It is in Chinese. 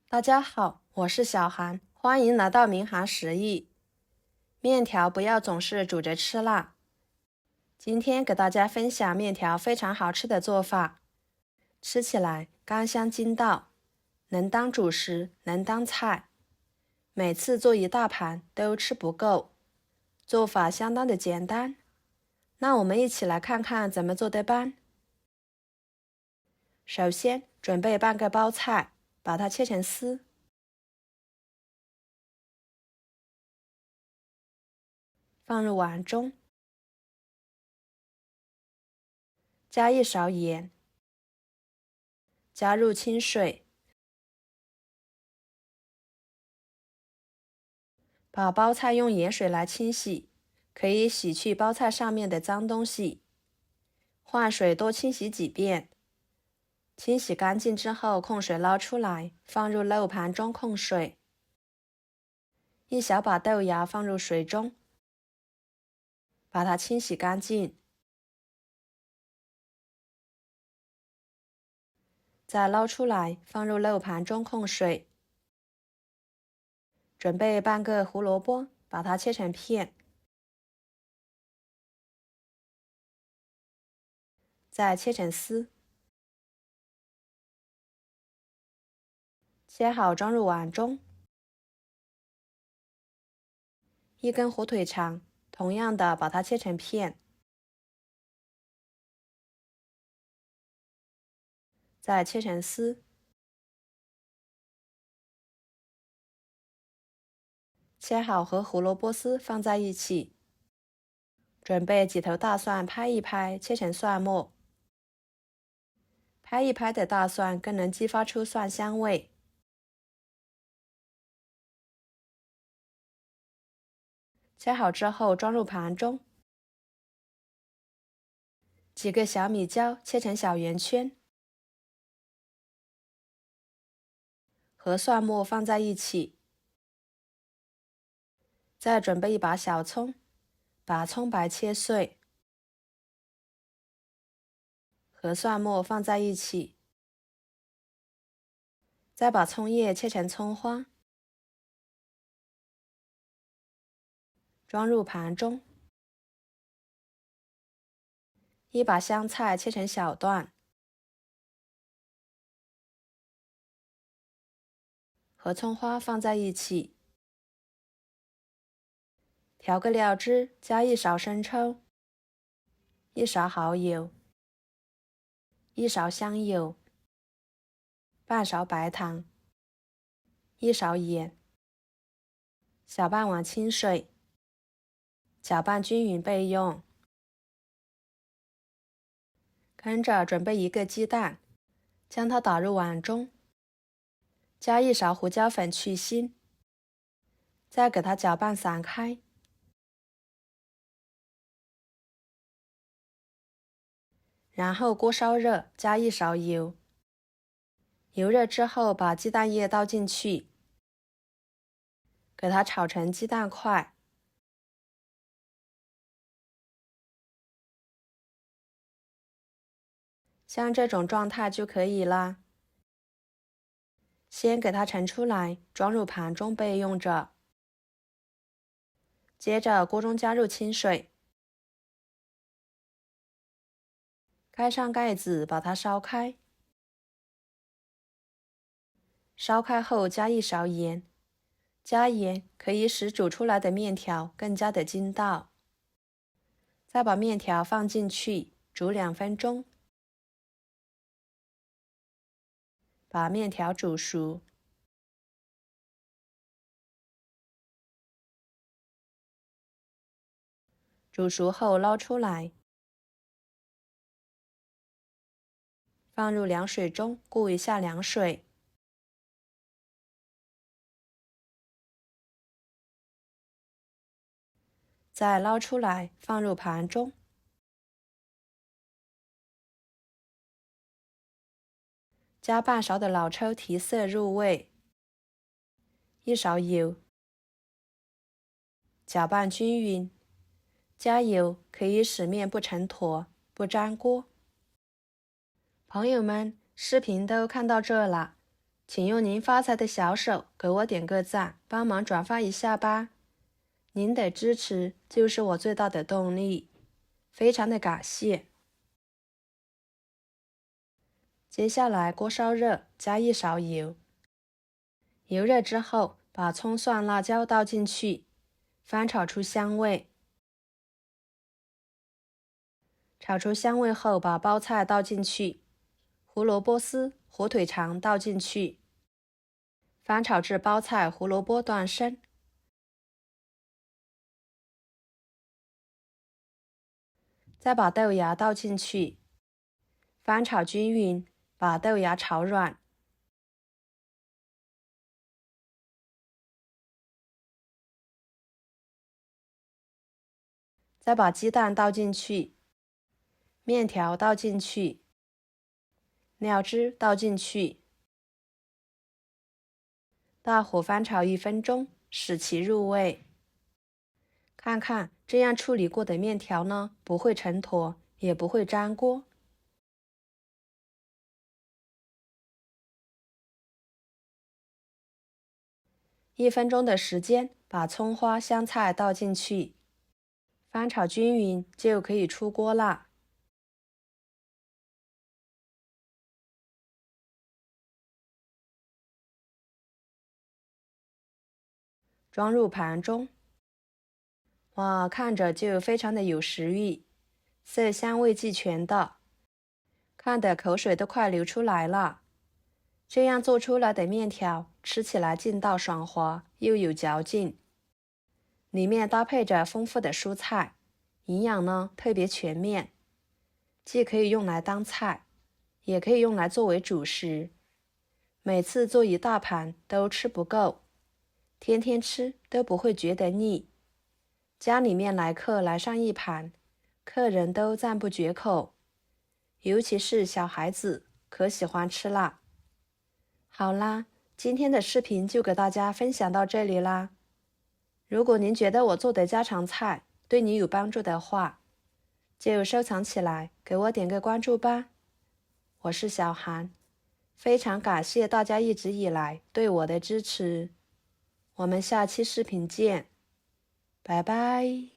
大家好，我是小韩，欢迎来到民航食艺。面条不要总是煮着吃啦。今天给大家分享面条非常好吃的做法，吃起来甘香筋道，能当主食，能当菜。每次做一大盘都吃不够，做法相当的简单。那我们一起来看看怎么做的吧。首先准备半个包菜，把它切成丝。放入碗中，加1勺盐，加入清水，把包菜用盐水来清洗，可以洗去包菜上面的脏东西。换水多清洗几遍，清洗干净之后控水捞出来，放入漏盘中控水。一小把豆芽放入水中，把它清洗干净，再捞出来放入漏盘中控水。准备半个胡萝卜，把它切成片，再切成丝，切好装入碗中。一根火腿肠，同样的把它切成片，再切成丝。切好和胡萝卜丝放在一起。准备几头大蒜，拍一拍，切成蒜末。拍一拍的大蒜更能激发出蒜香味。切好之后装入盘中。几个小米椒切成小圆圈，和蒜末放在一起。再准备一把小葱，把葱白切碎，和蒜末放在一起。再把葱叶切成葱花，装入盘中。一把香菜切成小段，和葱花放在一起。调个料汁，加1勺生抽，1勺蚝油，1勺香油，半勺白糖，1勺盐，小半碗清水，搅拌均匀备用。跟着准备1个鸡蛋，将它打入碗中，加1勺胡椒粉去腥，再给它搅拌散开。然后锅烧热，加1勺油，油热之后把鸡蛋液倒进去，给它炒成鸡蛋块。像这种状态就可以啦。先给它盛出来，装入盘中备用着。接着锅中加入清水，盖上盖子，把它烧开。烧开后加1勺盐，加盐可以使煮出来的面条更加的筋道。再把面条放进去，煮2分钟。把面条煮熟。煮熟后捞出来，放入凉水中过一下凉水。再捞出来，放入盘中。加半勺的老抽提色入味，1勺油，搅拌均匀。加油可以使面不成坨，不粘锅。朋友们，视频都看到这了，请用您发财的小手给我点个赞，帮忙转发一下吧。您的支持就是我最大的动力，非常的感谢。接下来锅烧热，加1勺油，油热之后，把葱蒜辣椒倒进去，翻炒出香味。炒出香味后，把包菜倒进去，胡萝卜丝、火腿肠倒进去，翻炒至包菜、胡萝卜断生。再把豆芽倒进去，翻炒均匀，把豆芽炒软。再把鸡蛋倒进去，面条倒进去，料汁倒进去，大火翻炒1分钟，使其入味。看看这样处理过的面条呢，不会成坨，也不会粘锅。1分钟的时间，把葱花、香菜倒进去，翻炒均匀就可以出锅啦。装入盘中。哇，看着就非常的有食欲，色香味俱全的，看得口水都快流出来了。这样做出来的面条，吃起来劲道爽滑，又有嚼劲。里面搭配着丰富的蔬菜，营养呢特别全面，既可以用来当菜，也可以用来作为主食。每次做一大盘都吃不够，天天吃都不会觉得腻。家里面来客来上一盘，客人都赞不绝口，尤其是小孩子可喜欢吃辣。好啦，今天的视频就给大家分享到这里啦。如果您觉得我做的家常菜对你有帮助的话，就收藏起来，给我点个关注吧。我是小韩，非常感谢大家一直以来对我的支持。我们下期视频见，拜拜。